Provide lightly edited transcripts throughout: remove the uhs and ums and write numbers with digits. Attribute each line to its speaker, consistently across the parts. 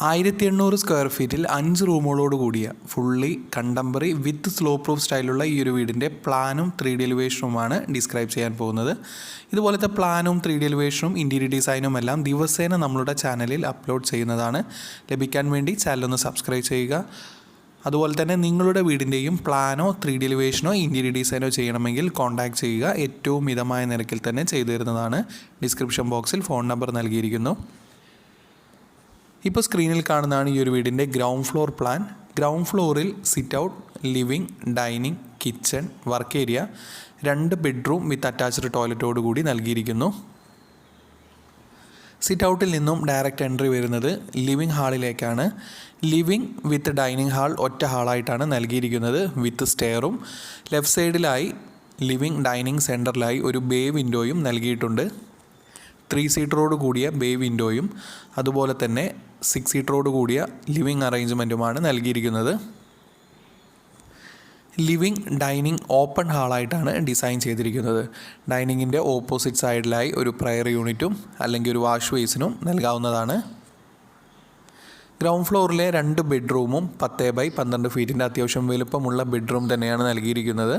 Speaker 1: 1800 square ഫീറ്റിൽ 5 റൂമുകളോട് കൂടിയ fully contemporary വിത്ത് slow proof സ്റ്റൈലുള്ള ഈ ഒരു വീടിൻ്റെ പ്ലാനും 3D എലിവേഷനുമാണ് ഡിസ്ക്രൈബ് ചെയ്യാൻ പോകുന്നത്. ഇതുപോലത്തെ പ്ലാനും 3D എലിവേഷനും ഇൻറ്റീരിയർ ഡിസൈനും എല്ലാം ദിവസേന നമ്മളുടെ ചാനലിൽ അപ്ലോഡ് ചെയ്യുന്നതാണ്. ലഭിക്കാൻ വേണ്ടി ചാനലൊന്ന് സബ്സ്ക്രൈബ് ചെയ്യുക. അതുപോലെ തന്നെ നിങ്ങളുടെ വീടിൻ്റെയും പ്ലാനോ 3D എലിവേഷനോ ഇൻറ്റീരിയർ ഡിസൈനോ ചെയ്യണമെങ്കിൽ കോൺടാക്റ്റ് ചെയ്യുക. ഏറ്റവും മിതമായ നിരക്കിൽ തന്നെ ചെയ്തു തരുന്നതാണ്. ഡിസ്ക്രിപ്ഷൻ ബോക്സിൽ ഫോൺ നമ്പർ നൽകിയിരിക്കുന്നു. ഇപ്പോൾ സ്ക്രീനിൽ കാണുന്നതാണ് ഈ ഒരു വീടിൻ്റെ ഗ്രൗണ്ട് ഫ്ലോർ പ്ലാൻ. ഗ്രൗണ്ട് ഫ്ലോറിൽ sit out, living, dining, kitchen, work area, 2 bedroom with attached ടോയ്ലറ്റോട് കൂടി നൽകിയിരിക്കുന്നു. സിറ്റ് ഔട്ടിൽ നിന്നും ഡയറക്റ്റ് എൻട്രി വരുന്നത് ലിവിങ് ഹാളിലേക്കാണ്. ലിവിങ് വിത്ത് ഡൈനിങ് ഹാൾ ഒറ്റ ഹാളായിട്ടാണ് നൽകിയിരിക്കുന്നത് വിത്ത് സ്റ്റെയറും. ലെഫ്റ്റ് സൈഡിലായി ലിവിങ് ഡൈനിങ് സെൻറ്ററിലായി ഒരു ബേ വിൻഡോയും നൽകിയിട്ടുണ്ട്. 3 സീറ്ററോട് കൂടിയ ബേ വിൻഡോയും അതുപോലെ തന്നെ 6 സീറ്ററോട് കൂടിയ ലിവിങ് അറേഞ്ച്മെൻറ്റുമാണ് നൽകിയിരിക്കുന്നത്. ലിവിങ് ഡൈനിങ് ഓപ്പൺ ഹാളായിട്ടാണ് ഡിസൈൻ ചെയ്തിരിക്കുന്നത്. ഡൈനിങ്ങിൻ്റെ ഓപ്പോസിറ്റ് സൈഡിലായി ഒരു പ്രയർ യൂണിറ്റും അല്ലെങ്കിൽ ഒരു വാഷ് ബേസിനും നൽകാവുന്നതാണ്. ഗ്രൗണ്ട് ഫ്ലോറിലെ 2 ബെഡ്റൂമും 10x12 ഫീറ്റിൻ്റെ അത്യാവശ്യം വലുപ്പമുള്ള ബെഡ്റൂം തന്നെയാണ് നൽകിയിരിക്കുന്നത്.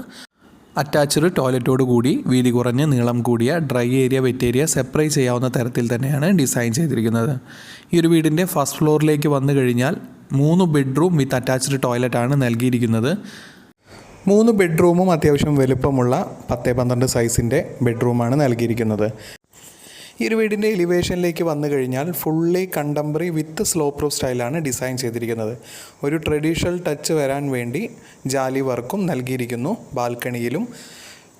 Speaker 1: അറ്റാച്ച്ഡ് ടോയ്ലറ്റോട് കൂടി വീതി കുറഞ്ഞ് നീളം കൂടിയ dry area wet area separate ചെയ്യാവുന്ന തരത്തിൽ തന്നെയാണ് ഡിസൈൻ ചെയ്തിരിക്കുന്നത്. ഈ ഒരു വീടിൻ്റെ ഫസ്റ്റ് ഫ്ലോറിലേക്ക് വന്നു കഴിഞ്ഞാൽ 3 ബെഡ്റൂം വിത്ത് അറ്റാച്ച്ഡ് ടോയ്ലറ്റാണ് നൽകിയിരിക്കുന്നത്. 3 ബെഡ്റൂമും അത്യാവശ്യം വലുപ്പമുള്ള 10x12 സൈസിൻ്റെ ബെഡ്റൂമാണ് നൽകിയിരിക്കുന്നത്. ഈ ഒരു വീടിൻ്റെ എലിവേഷനിലേക്ക് വന്നു കഴിഞ്ഞാൽ ഫുള്ളി കണ്ടംപററി വിത്ത് സ്ലോ പ്രൂഫ് സ്റ്റൈലാണ് ഡിസൈൻ ചെയ്തിരിക്കുന്നത്. ഒരു ട്രഡീഷണൽ ടച്ച് വരാൻ വേണ്ടി ജാലി വർക്കും നൽകിയിരിക്കുന്നു. ബാൽക്കണിയിലും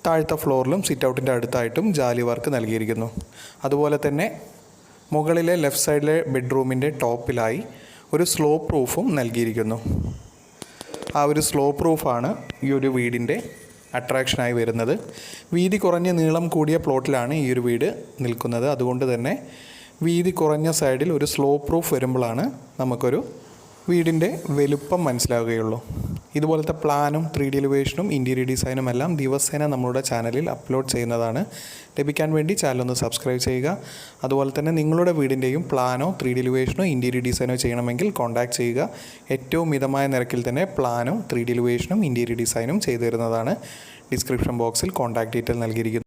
Speaker 1: താഴത്തെ ഫ്ലോറിലും സിറ്റ് ഔട്ടിൻ്റെ അടുത്തായിട്ടും ജാലി വർക്ക് നൽകിയിരിക്കുന്നു. അതുപോലെ തന്നെ മുകളിലെ ലെഫ്റ്റ് സൈഡിലെ ബെഡ്റൂമിൻ്റെ ടോപ്പിലായി ഒരു സ്ലോ പ്രൂഫും നൽകിയിരിക്കുന്നു. ആ ഒരു സ്ലോ പ്രൂഫാണ് ഈ ഒരു വീടിൻ്റെ അട്രാക്ഷനായി വരുന്നത്. വീതി കുറഞ്ഞ നീളം കൂടിയ പ്ലോട്ടിലാണ് ഈ ഒരു വീട് നിൽക്കുന്നത്. അതുകൊണ്ട് തന്നെ വീതി കുറഞ്ഞ സൈഡിൽ ഒരു സ്ലോ പ്രൂഫ് വരുമ്പോഴാണ് നമുക്കൊരു വീടിൻ്റെ വലുപ്പം മനസ്സിലാവുകയുള്ളൂ. ഇതുപോലത്തെ പ്ലാനും 3D എലിവേഷനും ഇൻറ്റീരിയർ ഡിസൈനും എല്ലാം ദിവസേന നമ്മളുടെ ചാനലിൽ അപ്ലോഡ് ചെയ്യുന്നതാണ്. ലഭിക്കാൻ വേണ്ടി ചാനലൊന്ന് സബ്സ്ക്രൈബ് ചെയ്യുക. അതുപോലെ തന്നെ നിങ്ങളുടെ വീടിൻ്റെയും പ്ലാനോ 3D എലിവേഷനോ ഇൻറ്റീരിയർ ഡിസൈനോ ചെയ്യണമെങ്കിൽ കോൺടാക്റ്റ് ചെയ്യുക. ഏറ്റവും മിതമായ നിരക്കിൽ തന്നെ പ്ലാനും 3D എലിവേഷനും ഇൻറ്റീരിയർ ഡിസൈനും ചെയ്തു തരുന്നതാണ്. ഡിസ്ക്രിപ്ഷൻ ബോക്സിൽ കോൺടാക്റ്റ് ഡീറ്റെയിൽ നൽകിയിരിക്കുന്നു.